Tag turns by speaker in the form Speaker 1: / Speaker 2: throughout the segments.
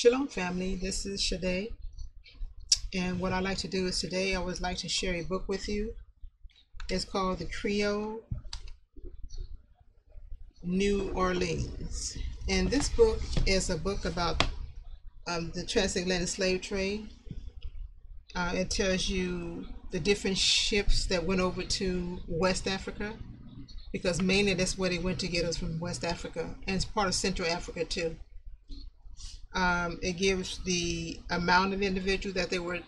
Speaker 1: Shalom family, this is Shade, and what I like to do is today I would like to share a book with you. It's called The Creole New Orleans, and this book is a book about the transatlantic slave trade. It tells you the different ships that went over to West Africa, because mainly that's where they went to get us, from West Africa, and it's part of Central Africa too. It gives the amount of individuals that they were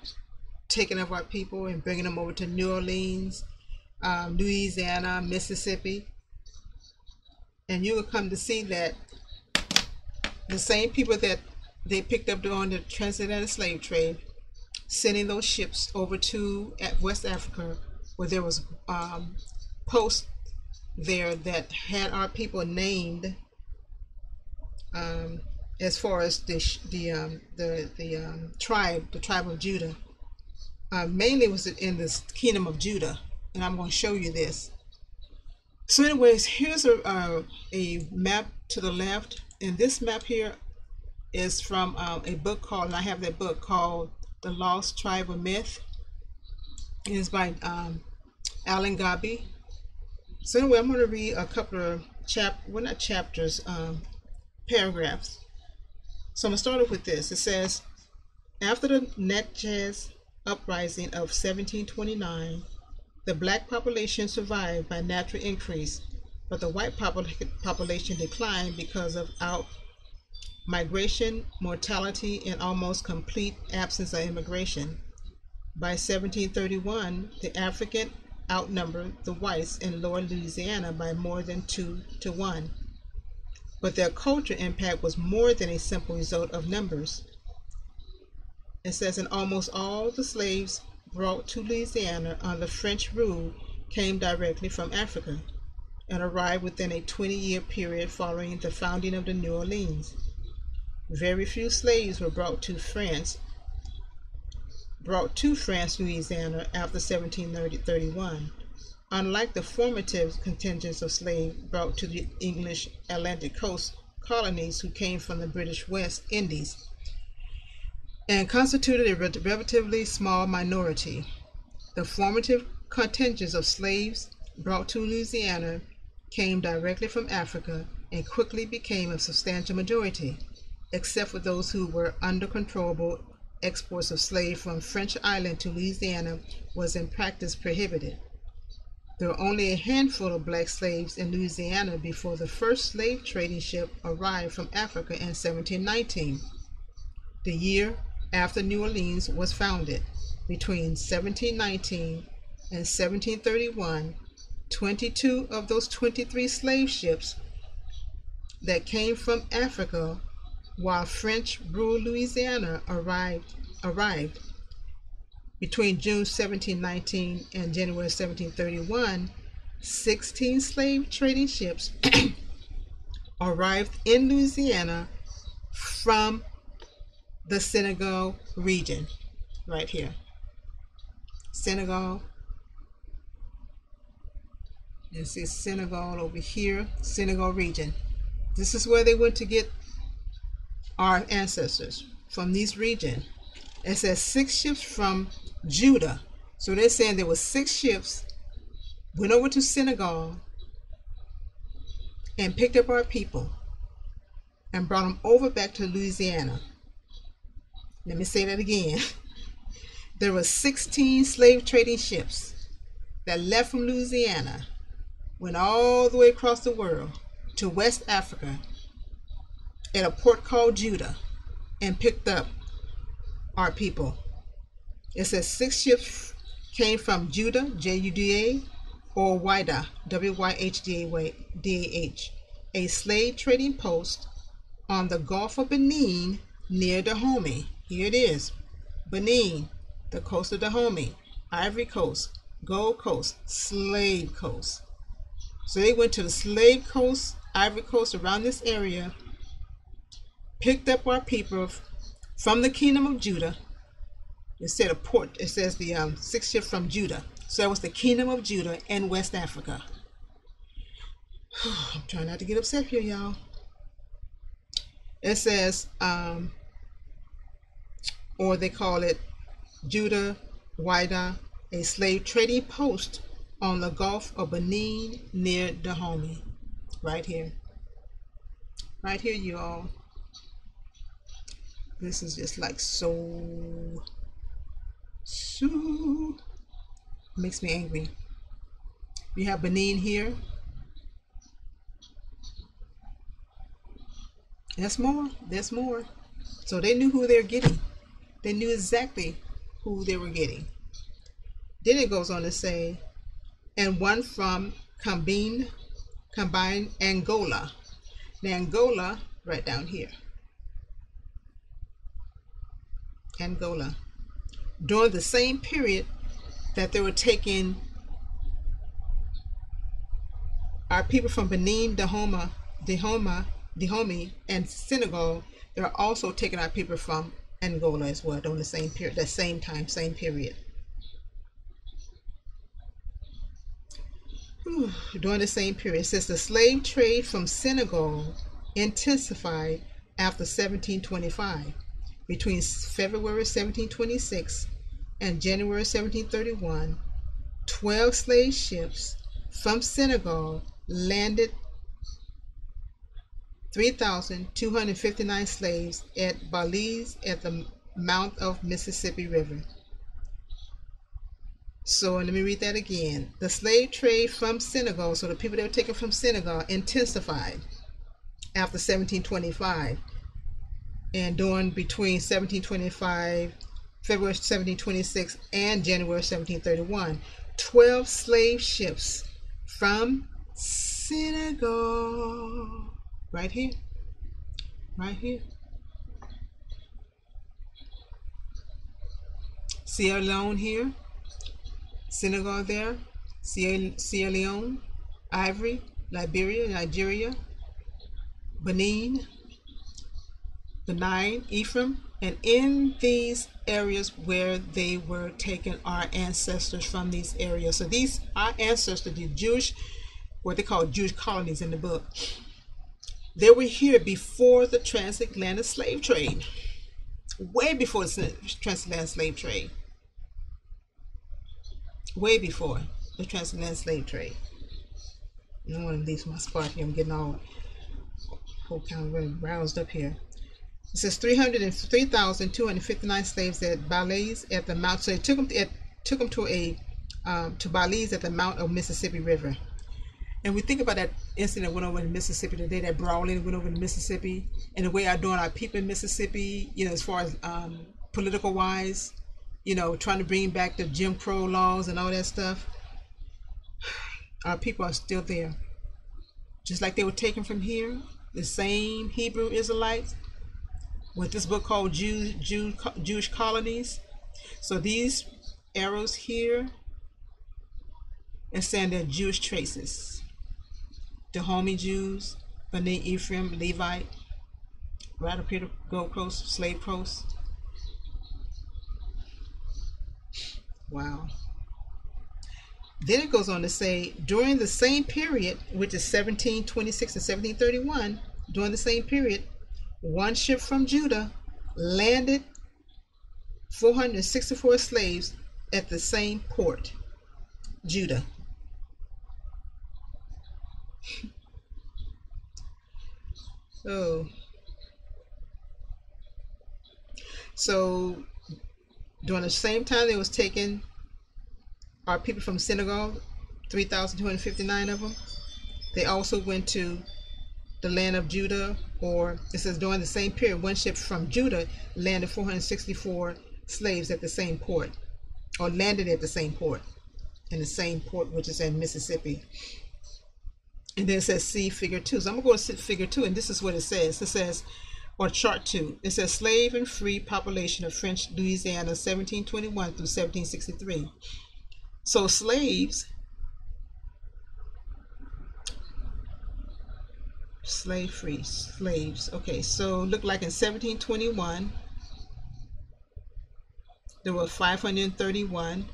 Speaker 1: taking of our people and bringing them over to New Orleans, Louisiana, Mississippi. And you will come to see that the same people that they picked up during the transatlantic slave trade, sending those ships over to West Africa, where there was posts there that had our people named as far as the tribe of Judah. Mainly was in the Kingdom of Judah, and I'm going to show you this. So anyways, here's a map to the left, and this map here is from a book called, and I have that book called The Lost Tribe of Myth. It is by Alan Gabi. So anyway, I'm going to read a couple of paragraphs. So I'm going to start off with this. It says, after the Natchez uprising of 1729, the black population survived by natural increase, but the white population declined because of out-migration, mortality, and almost complete absence of immigration. By 1731, the African outnumbered the whites in Lower Louisiana by more than 2 to 1. But their cultural impact was more than a simple result of numbers. It says, and almost all the slaves brought to Louisiana under French rule came directly from Africa and arrived within a 20-year period following the founding of the New Orleans. Very few slaves were brought to France, Louisiana after 1731. Unlike the formative contingents of slaves brought to the English Atlantic coast colonies who came from the British West Indies and constituted a relatively small minority, the formative contingents of slaves brought to Louisiana came directly from Africa and quickly became a substantial majority, except for those who were uncontrollable. Exports of slaves from French Island to Louisiana was in practice prohibited. There were only a handful of black slaves in Louisiana before the first slave trading ship arrived from Africa in 1719, the year after New Orleans was founded. Between 1719 and 1731, 22 of those 23 slave ships that came from Africa while French ruled Louisiana arrived. Between June 1719 and January 1731, 16 slave trading ships arrived in Louisiana from the Senegal region, right here. Senegal. You see Senegal over here, Senegal region. This is where they went to get our ancestors, from this region. It says 6 ships from Judah. So they're saying there were 6 ships, went over to Senegal and picked up our people and brought them over back to Louisiana. Let me say that again. There were 16 slave trading ships that left from Louisiana, went all the way across the world to West Africa at a port called Judah and picked up our people. It says 6 ships came from Judah, Juda, or Whydah, Wyhdah, a slave trading post on the Gulf of Benin near Dahomey. Here it is, Benin, the coast of Dahomey, Ivory Coast, Gold Coast, Slave Coast. So they went to the Slave Coast, Ivory Coast, around this area, picked up our people from the Kingdom of Judah. It said a port. It says the 6 ships from Judah. So that was the Kingdom of Judah and West Africa. I'm trying not to get upset here, y'all. It says or they call it Juda Wida, a slave trading post on the Gulf of Benin near Dahomey. Right here. Right here, you all. This is just like so makes me angry. We have Benin here. There's more. So they knew who they're getting. They knew exactly who they were getting. Then it goes on to say, and one from combined Angola. Now Angola, right down here. Angola. During the same period that they were taking our people from Benin, Dahomey, and Senegal, they're also taking our people from Angola as well during the same period, that same time, same period. During the same period, it says the slave trade from Senegal intensified after 1725. Between February 1726 and January 1731, 12 slave ships from Senegal landed 3,259 slaves at Belize at the mouth of Mississippi River. So let me read that again. The slave trade from Senegal, so the people that were taken from Senegal, intensified after 1725. And during between 1725, February 1726, and January 1731, 12 slave ships from Senegal, right here, Sierra Leone here, Senegal there, Sierra Leone, Ivory, Liberia, Nigeria, Benin, Ephraim, and in these areas where they were taken, our ancestors from these areas. So these, our ancestors, the Jewish, what they call Jewish colonies in the book, they were here before the transatlantic slave trade, way before the transatlantic slave trade, way before the transatlantic slave trade. I don't want to leave my spot here. I'm getting all kind of really roused up here. It says 303,259 slaves at Belize at the mouth. So it took them to Belize at the mouth of Mississippi River. And we think about that incident that went over in Mississippi today, that brawling went over in Mississippi, and the way our doing our people in Mississippi, as far as political wise, trying to bring back the Jim Crow laws and all that stuff. Our people are still there, just like they were taken from here. The same Hebrew Israelites with this book called Jewish Colonies. So these arrows here are saying they're Jewish traces. Dahomey Jews, Benin, Ephraim, Levite, right up here to Gold Coast, Slave Coast. Wow. Then it goes on to say, during the same period, which is 1726 to 1731, during the same period, one ship from Judah landed 464 slaves at the same port, Judah. Oh. So during the same time they was taking our people from Senegal, 3,259 of them, they also went to the land of Judah, or it says during the same period, one ship from Judah landed 464 slaves at the same port, or landed at the same port, in the same port, which is in Mississippi. And then it says see figure 2. So I'm going to go to figure 2, and this is what it says. It says, or chart 2, it says slave and free population of French Louisiana 1721 through 1763. So slaves, slave free, slaves. Okay, so look like in 1721 there were 531.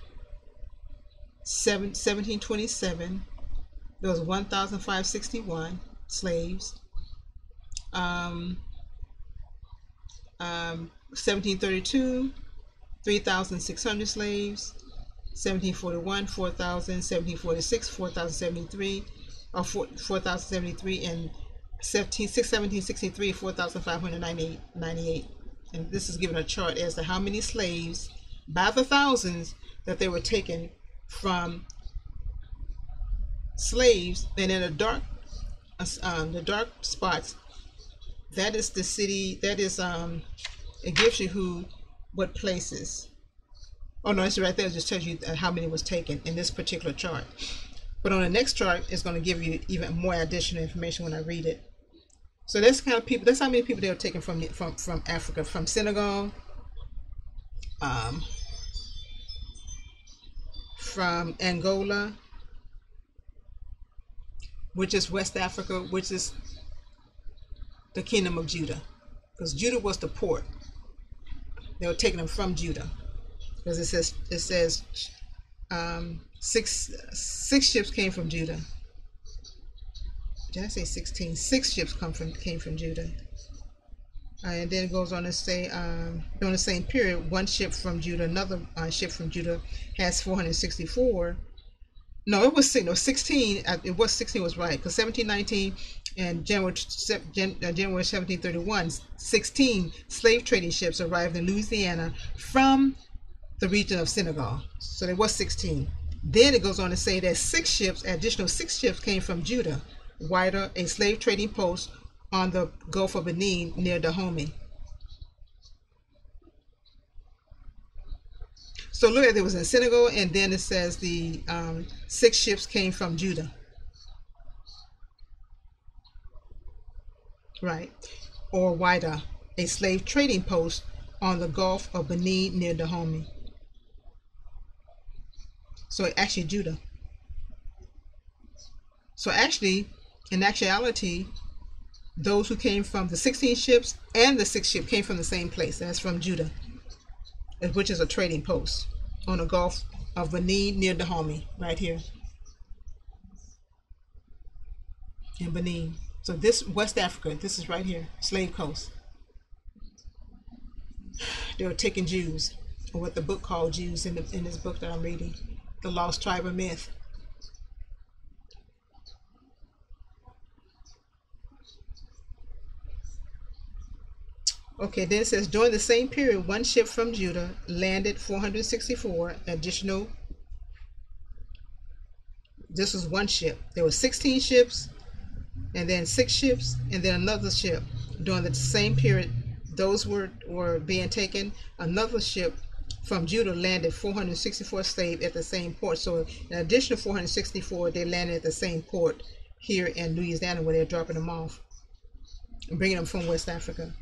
Speaker 1: 1727 there was 1,561 slaves. 1732, 3,600 slaves. 1741, 4,000. 1746, 4,073, or 4,073, and 1763, 4,598. And this is given a chart as to how many slaves by the thousands that they were taken from slaves. And in the dark spots, that is the city. That is it gives you what places. Oh no, it's right there. It just tells you how many was taken in this particular chart. But on the next chart, it's going to give you even more additional information when I read it. So that's kind of people. That's how many people they were taken from Africa, from Senegal, from Angola, which is West Africa, which is the Kingdom of Juda, because Judah was the port. They were taking them from Judah, because it says six ships came from Judah. Did I say 16? 6 ships came from Judah. And then it goes on to say, during the same period, one ship from Judah, another ship from Judah has 464. No, it was 16. It was 16 was right, because 1719 and January 1731, 16 slave trading ships arrived in Louisiana from the region of Senegal. So there was 16. Then it goes on to say that additional 6 ships came from Judah, Wida, a slave trading post on the Gulf of Benin near Dahomey. So look at it was in Senegal, and then it says the 6 ships came from Judah. Right. Or Wida, a slave trading post on the Gulf of Benin near Dahomey. So actually Judah. So actually, in actuality, those who came from the 16 ships and the 6 ship came from the same place. That's from Judah, which is a trading post on the Gulf of Benin near Dahomey, right here in Benin. So this West Africa, this is right here, slave coast. They were taking Jews, or what the book called Jews in this book that I'm reading, The Lost Tribe of Myth. Okay, then it says, during the same period, one ship from Judah landed 464 additional. This was one ship. There were 16 ships, and then 6 ships, and then another ship. During the same period, those were being taken. Another ship from Judah landed 464 slaves at the same port. So an additional 464, they landed at the same port here in Louisiana, where they're dropping them off and bringing them from West Africa.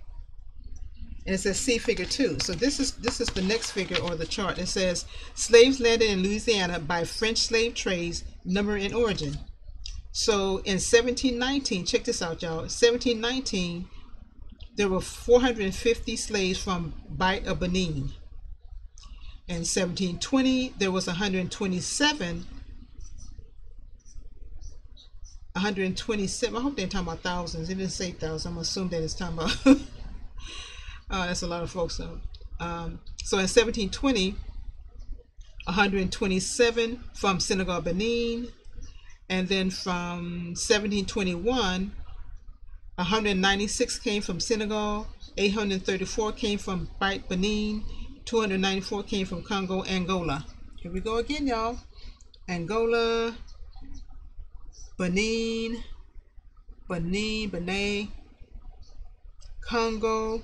Speaker 1: And it says see figure 2. So this is the next figure, or the chart. It says slaves landed in Louisiana by French slave trades, number and origin. So in 1719, check this out, y'all. 1719, there were 450 slaves from Bight of Benin. In 1720, there was 127. I hope they're talking about thousands. It didn't say thousands. I'm gonna assume that it's talking about. That's a lot of folks. So in 1720, 127 from Senegal, Benin, and then from 1721, 196 came from Senegal, 834 came from Bight, Benin, 294 came from Congo, Angola. Here we go again, y'all. Angola, Benin, Congo.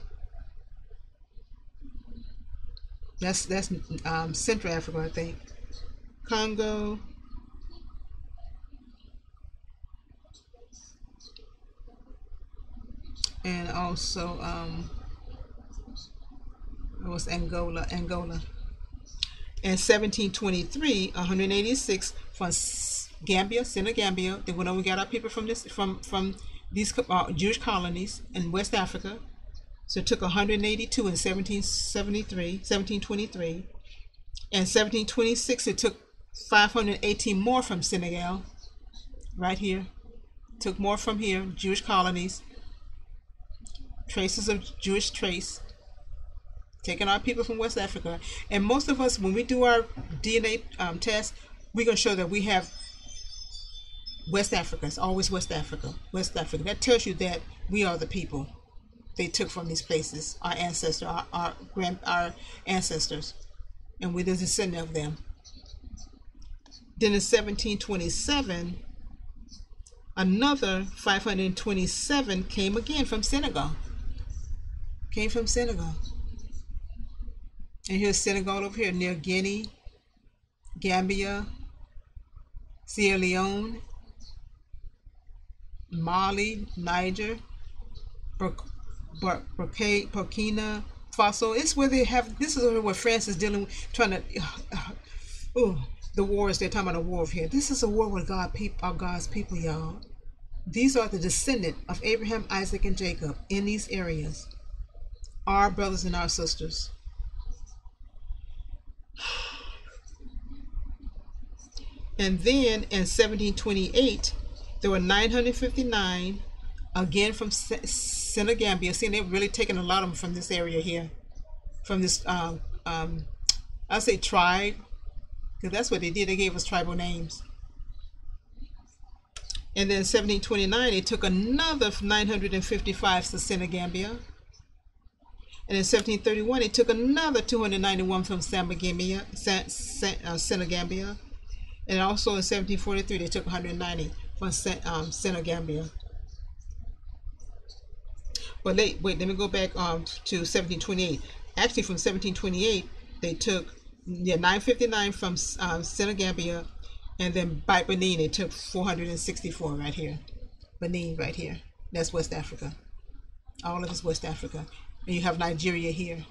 Speaker 1: That's Central Africa, I think. Congo, and also it was Angola. And 1723, 186 from Gambia, Senegambia. They went over and got our people from these Jewish colonies in West Africa. So it took 182 in 1723. And 1726, it took 518 more from Senegal, right here. Took more from here, Jewish colonies, traces of Jewish trace. taking our people from West Africa. And most of us, when we do our DNA test, we're going to show that we have West Africa. It's always West Africa. West Africa. That tells you that we are the people they took from these places, our ancestors, our ancestors, and we're the descendant of them. Then in 1727, another 527 came again from Senegal. Came from Senegal. And here's Senegal over here near Guinea, Gambia, Sierra Leone, Mali, Niger, Burkina Faso. It's where they have, this is where France is dealing with, trying to, the wars, they're talking about a war here. This is a war with God's people, y'all. These are the descendant of Abraham, Isaac, and Jacob in these areas. Our brothers and our sisters. And then in 1728, there were 959, again from Senegambia. See, they've really taken a lot of them from this area here. From this, I'll say tribe, because that's what they did. They gave us tribal names. And then in 1729, they took another 955 to Senegambia. And in 1731, they took another 291 from Senegambia. And also in 1743, they took 190 from Senegambia. But wait, let me go back to 1728. Actually, from 1728, they took 959 from Senegambia, and then by Benin, they took 464 right here. Benin right here. That's West Africa. All of it's West Africa. And you have Nigeria here.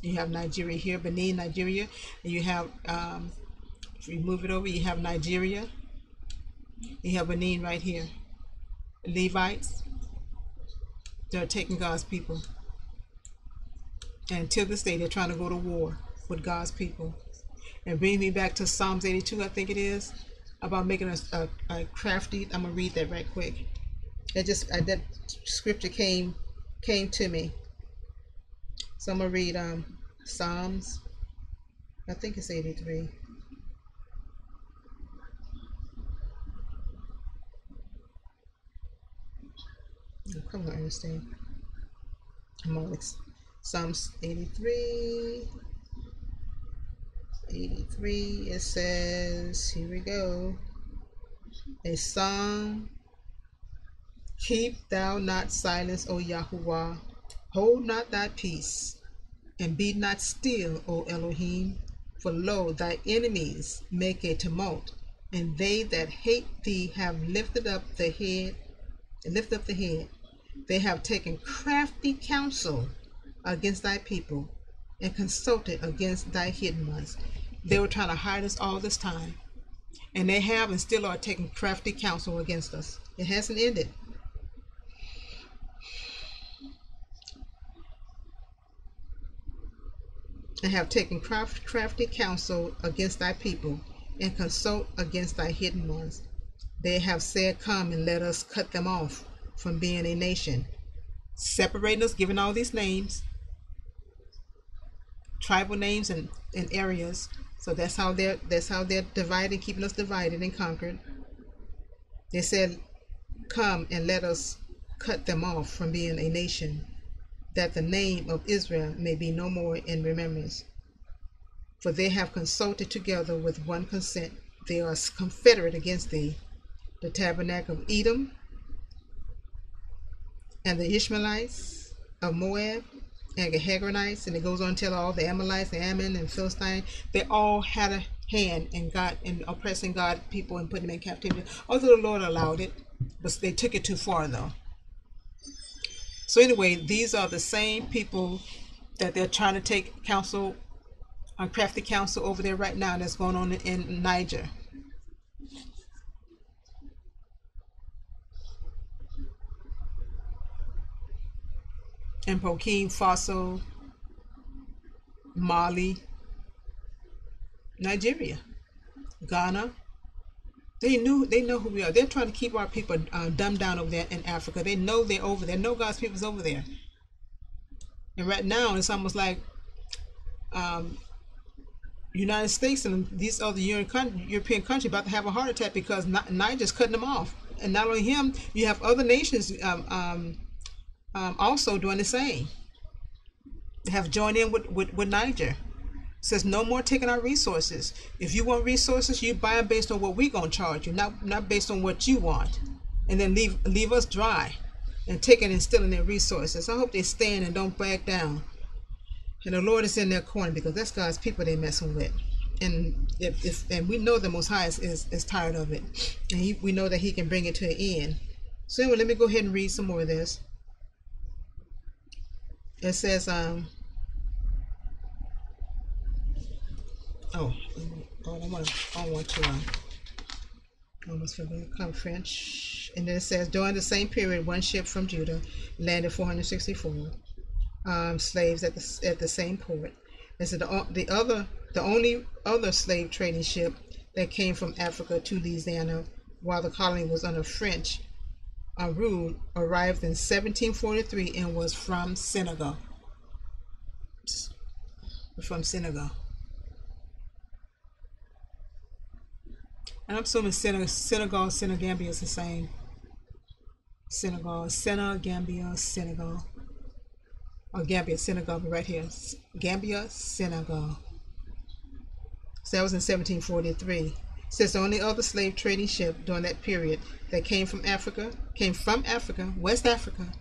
Speaker 1: You have Nigeria here, Benin, Nigeria. And you have, if you move it over, you have Nigeria. You have Benin right here. Levites. They're taking God's people. And until this day, they're trying to go to war with God's people. And bring me back to Psalms 82, I think it is, about making a crafty. I'm going to read that right quick. That scripture came to me. So I'm going to read Psalms, I think it's 83. Oh, come on, Ernestine. I'm on Psalms 83. 83, it says, here we go. A song. Keep thou not silence, O Yahuwah. Hold not thy peace, and be not still, O Elohim. For lo, thy enemies make a tumult, and they that hate thee have lifted up the head. They have taken crafty counsel against thy people, and consulted against thy hidden ones. They were trying to hide us all this time, and they have and still are taking crafty counsel against us. It hasn't ended. And have taken crafty counsel against thy people, and consult against thy hidden ones. They have said, come and let us cut them off from being a nation, separating us, giving all these names, tribal names and areas. So that's how they're divided, keeping us divided and conquered. They said, come and let us cut them off from being a nation, that the name of Israel may be no more in remembrance. For they have consulted together with one consent. They are confederate against thee. The tabernacle of Edom, and the Ishmaelites of Moab, and the Hagarites, and it goes on to tell all the Amalekites, the Ammon and Philistine, they all had a hand in God, in oppressing God people and putting them in captivity. Although the Lord allowed it, but they took it too far though. So anyway, these are the same people that they're trying to take counsel, crafty counsel over there right now. That's going on in Niger. In Burkina Faso, Mali, Nigeria, Ghana. They know who we are. They're trying to keep our people dumbed down over there in Africa. They know they're over there. They know God's people's over there. And right now, it's almost like United States and these other European countries about to have a heart attack because Niger's cutting them off. And not only him, you have other nations also doing the same. They have joined in with Niger. Says no more taking our resources. If you want resources, you buy them based on what we're gonna charge you, not based on what you want, and then leave us dry, and taking and stealing their resources. I hope they stand and don't back down. And the Lord is in their corner because that's God's people they're messing with. And and we know the Most High is tired of it, and we know that He can bring it to an end. So anyway, let me go ahead and read some more of this. It says I want to almost forgot. Come French. And then it says, during the same period, one ship from Judah landed 464 slaves at the same port. It said the only other slave trading ship that came from Africa to Louisiana while the colony was under French rule arrived in 1743 and was from Senegal. And I'm assuming Senegal, Senegambia is the same. Senegambia, Senegal. Or Gambia, Senegal, but right here. Gambia, Senegal. So that was in 1743. It says the only other slave trading ship during that period that came from Africa, West Africa,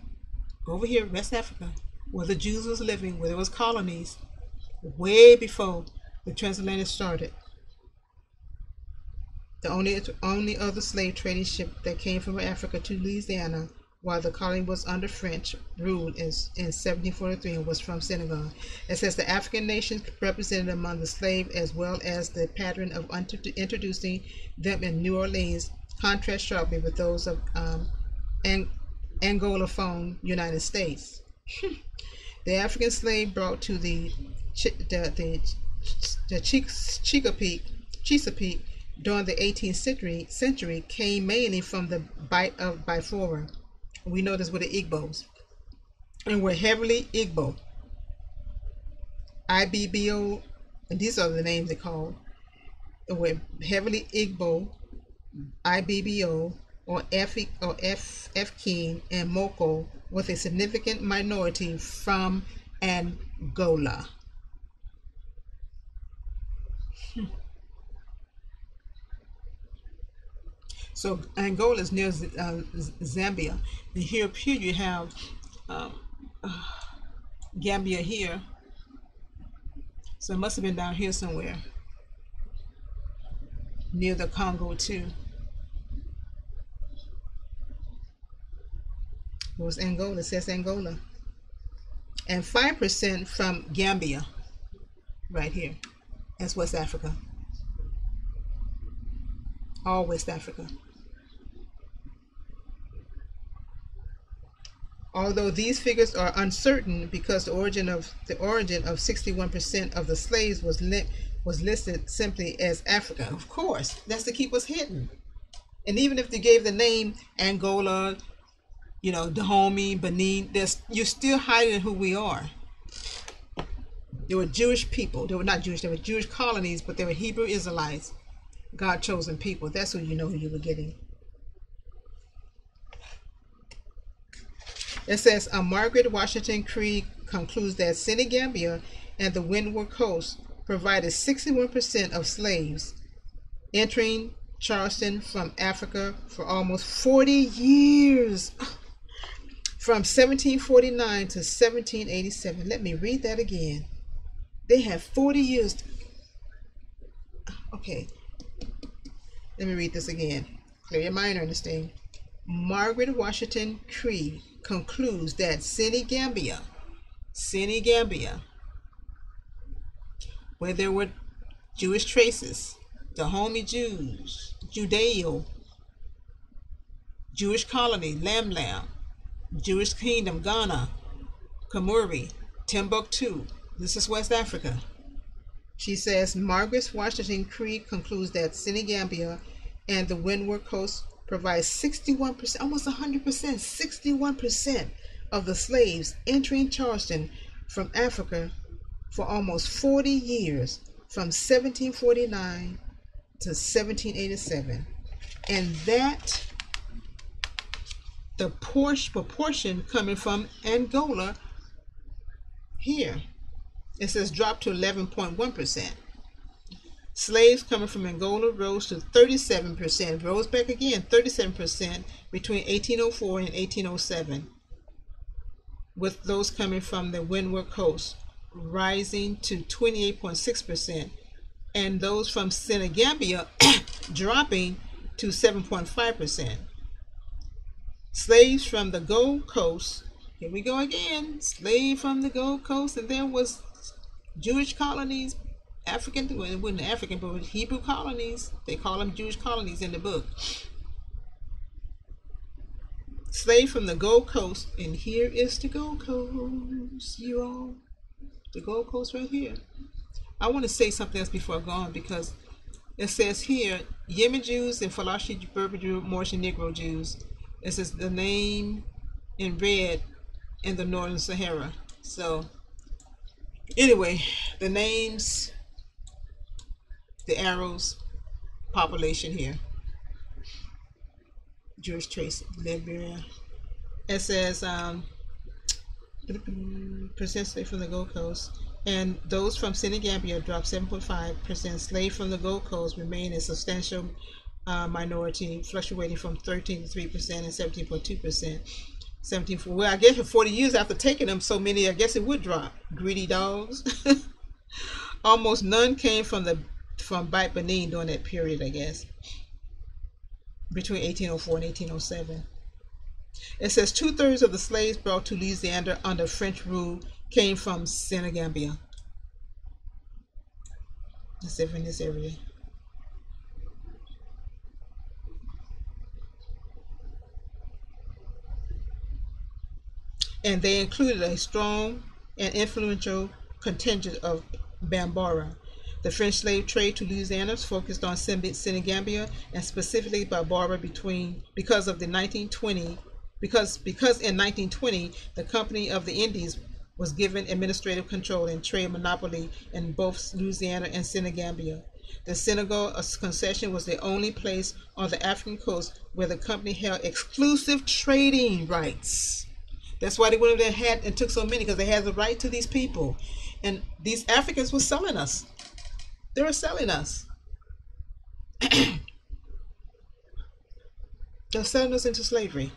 Speaker 1: over here, West Africa, where the Jews was living, where there was colonies, way before the transatlantic started. The only other slave trading ship that came from Africa to Louisiana while the colony was under French rule in 1743 and was from Senegal. It says the African nations represented among the slaves as well as the pattern of introducing them in New Orleans contrast sharply with those of Anglophone United States. The African slave brought to the Chesapeake during the 18th century came mainly from the Bight of Biafra. We know this with the Igbos. And were heavily Igbo. IBBO, and these are the names they called. It were heavily Igbo, IBBO, or F-King, and Moko, with a significant minority from Angola. So Angola is near Zambia, and here you have Gambia here. So it must have been down here somewhere, near the Congo too. It was Angola, it says Angola. And 5% from Gambia, right here. That's West Africa. All West Africa. Although these figures are uncertain because the origin of 61% of the slaves was listed simply as Africa. Of course, that's to keep us hidden. And even if they gave the name Angola, Dahomey, Benin, you're still hiding who we are. They were Jewish people. They were not Jewish. They were Jewish colonies, but they were Hebrew Israelites, God-chosen people. That's who you who you were getting. It says, Margaret Washington Creed concludes that Senegambia and the Windward Coast provided 61% of slaves entering Charleston from Africa for almost 40 years. From 1749 to 1787. Let me read that again. They have 40 years. Okay. Let me read this again. Clear your mind on this thing. Margaret Washington Creed concludes that Senegambia, where there were Jewish traces, Dahomey Jews, Judeo, Jewish colony, Lam, Jewish kingdom, Ghana, Kamuri, Timbuktu. This is West Africa. She says, Margaret Washington Creed concludes that Senegambia and the Windward Coast provide 61%, almost 100%, 61% of the slaves entering Charleston from Africa for almost 40 years, from 1749 to 1787. And that, the proportion coming from Angola here, it says dropped to 11.1%. Slaves coming from Angola rose to 37%, rose back again 37% between 1804 and 1807, with those coming from the Windward Coast rising to 28.6%, and those from Senegambia dropping to 7.5%. Slaves from the Gold Coast, here we go again, slave from the Gold Coast, and there was Jewish colonies, African, well, it wasn't African, but Hebrew colonies. They call them Jewish colonies in the book. Slave from the Gold Coast, and here is the Gold Coast, you all. The Gold Coast right here. I want to say something else before I go on, because it says here, Yemen Jews and Falashi Berber Jew, Moorish and Negro Jews. It says the name in red in the Northern Sahara. So, anyway, the names, the arrows, population here. Jewish trace, Liberia. It says percent slave from the Gold Coast, and those from Senegambia dropped 7.5%. Slave from the Gold Coast remain a substantial minority, fluctuating from 13.3% and 17.2%. 17. Well, I guess for 40 years after taking them so many, I guess it would drop. Greedy dogs. Almost none came from Bite Benin during that period, I guess, between 1804 and 1807. It says 2/3 of the slaves brought to Louisiana under French rule came from Senegambia. That's it in this area. And they included a strong and influential contingent of Bambara. The French slave trade to Louisiana focused on Senegambia and specifically Bambara because in 1920 the Company of the Indies was given administrative control and trade monopoly in both Louisiana and Senegambia. The Senegal concession was the only place on the African coast where the company held exclusive trading rights. That's why they went over there and took so many, because they had the right to these people. And these Africans were selling us. They were selling us. They're selling us into slavery.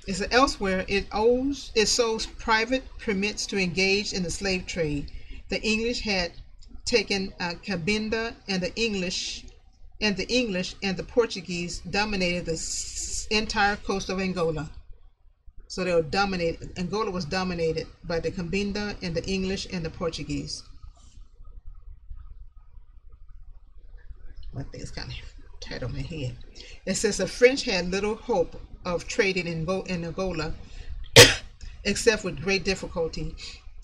Speaker 1: It says elsewhere, it sold private permits to engage in the slave trade. The English had taken Cabinda, and the English and the Portuguese dominated the entire coast of Angola. So they were dominated. Angola was dominated by the Cabinda and the English and the Portuguese. I think it's kind of tight on my head. It says the French had little hope of trading in Angola, except with great difficulty.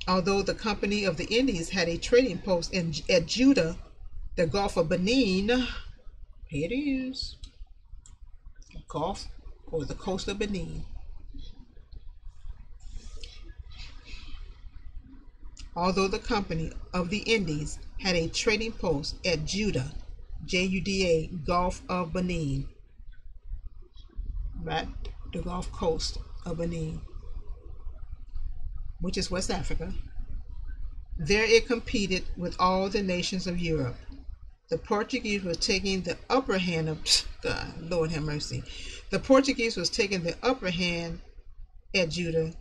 Speaker 1: Although the Company of the Indies had a trading post at Juda, the Gulf of Benin. Here it is. Gulf, or the coast of Benin. Although the Company of the Indies had a trading post at Juda, Juda, Gulf of Benin, right, the Gulf Coast of Benin, which is West Africa. There it competed with all the nations of Europe. The Portuguese was taking the upper hand of God, Lord have mercy. The Portuguese was taking the upper hand at Juda.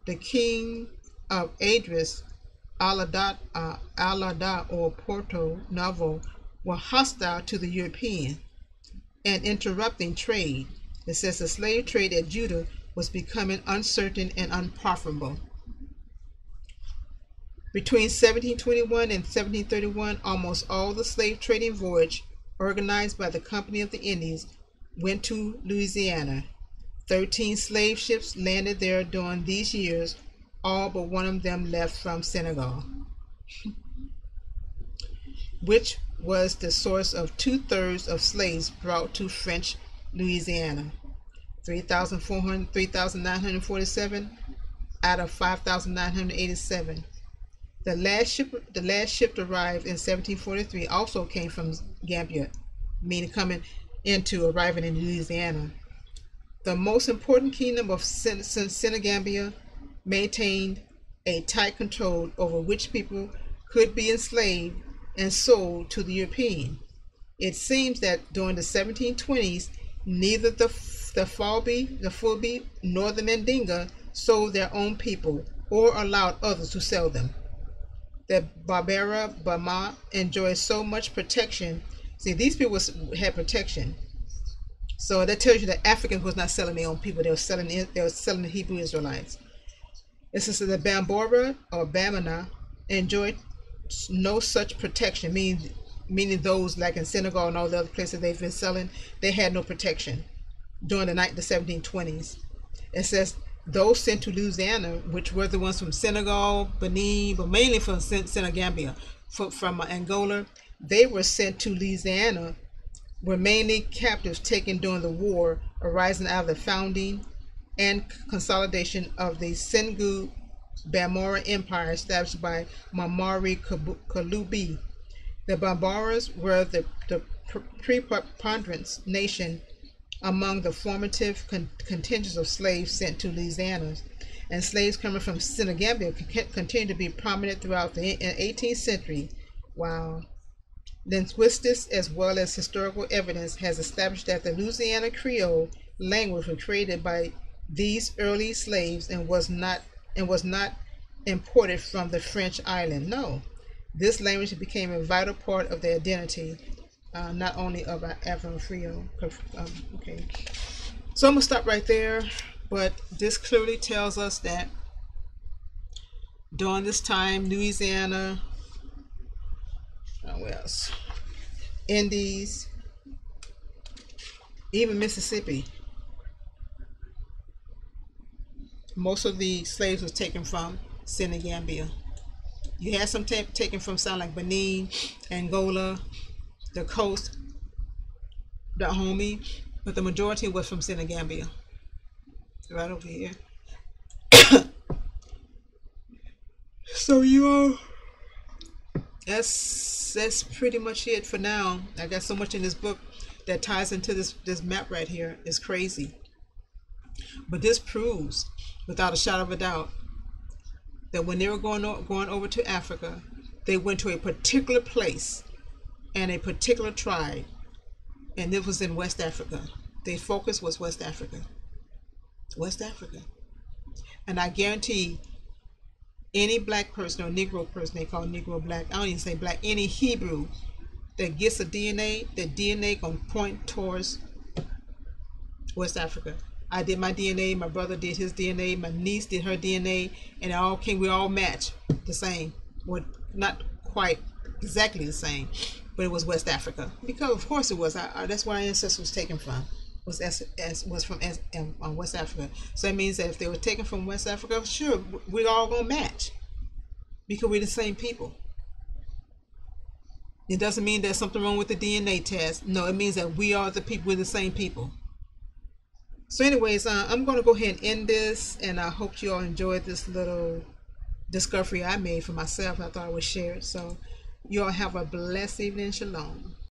Speaker 1: The king of Adris, Alada or Porto Novo, were hostile to the European and interrupting trade. It says the slave trade at Juda was becoming uncertain and unprofitable. Between 1721 and 1731, almost all the slave trading voyage organized by the Company of the Indies went to Louisiana. 13 slave ships landed there during these years, all but one of them left from Senegal, which was the source of 2/3 of slaves brought to French Louisiana. 3,947 out of 5,987. The last ship arrived in 1743 also came from Gambia, meaning arriving in Louisiana. The most important kingdom of Senegambia maintained a tight control over which people could be enslaved and sold to the European. It seems that during the 1720s, neither the Fulbe nor the Mandinga sold their own people or allowed others to sell them. The Barbara Bama enjoyed so much protection. See, these people had protection. So that tells you that Africans was not selling their own people. They were selling the Hebrew Israelites. It says that the Bambora or Bamana enjoyed no such protection, meaning those like in Senegal and all the other places they've been selling, they had no protection during the 1720s. It says those sent to Louisiana, which were the ones from Senegal, Benin, but mainly from Senegambia, from Angola, they were sent to Louisiana, were mainly captives taken during the war arising out of the founding and consolidation of the Sengu Bamora Empire established by Mamari Kalubi. The Bamboras were the preponderant nation among the formative contingents of slaves sent to Louisiana, and slaves coming from Senegambia continued to be prominent throughout the 18th century. Wow. Linguistics as well as historical evidence has established that the Louisiana Creole language was created by these early slaves and was not imported from the French island. No, this language became a vital part of their identity, not only of African Creole. Okay, so I'm gonna stop right there. But this clearly tells us that during this time, Louisiana, where else? Indies, even Mississippi, most of the slaves was taken from Senegambia. You had some taken from sound like Benin, Angola, the coast, Dahomey, but the majority was from Senegambia. Right over here. So you all, that's pretty much it for now. I got so much in this book that ties into this map right here. It's crazy. But this proves, without a shadow of a doubt, that when they were going over to Africa, they went to a particular place and a particular tribe, and it was in West Africa. Their focus was West Africa. West Africa. And I guarantee any black person or Negro person, they call Negro black, I don't even say black, any Hebrew that gets a DNA, the DNA gonna point towards West Africa. I did my DNA, my brother did his DNA, my niece did her DNA, and we all match the same. Well, not quite exactly the same, but it was West Africa. Because of course it was. That's where our ancestors was taken from. Was from West Africa. So that means that if they were taken from West Africa, sure, we're all gonna match because we're the same people. It doesn't mean there's something wrong with the DNA test. No, it means that we are the people. We're the same people. So anyways, I'm going to go ahead and end this, and I hope you all enjoyed this little discovery I made for myself. I thought I would share it. So you all have a blessed evening. Shalom.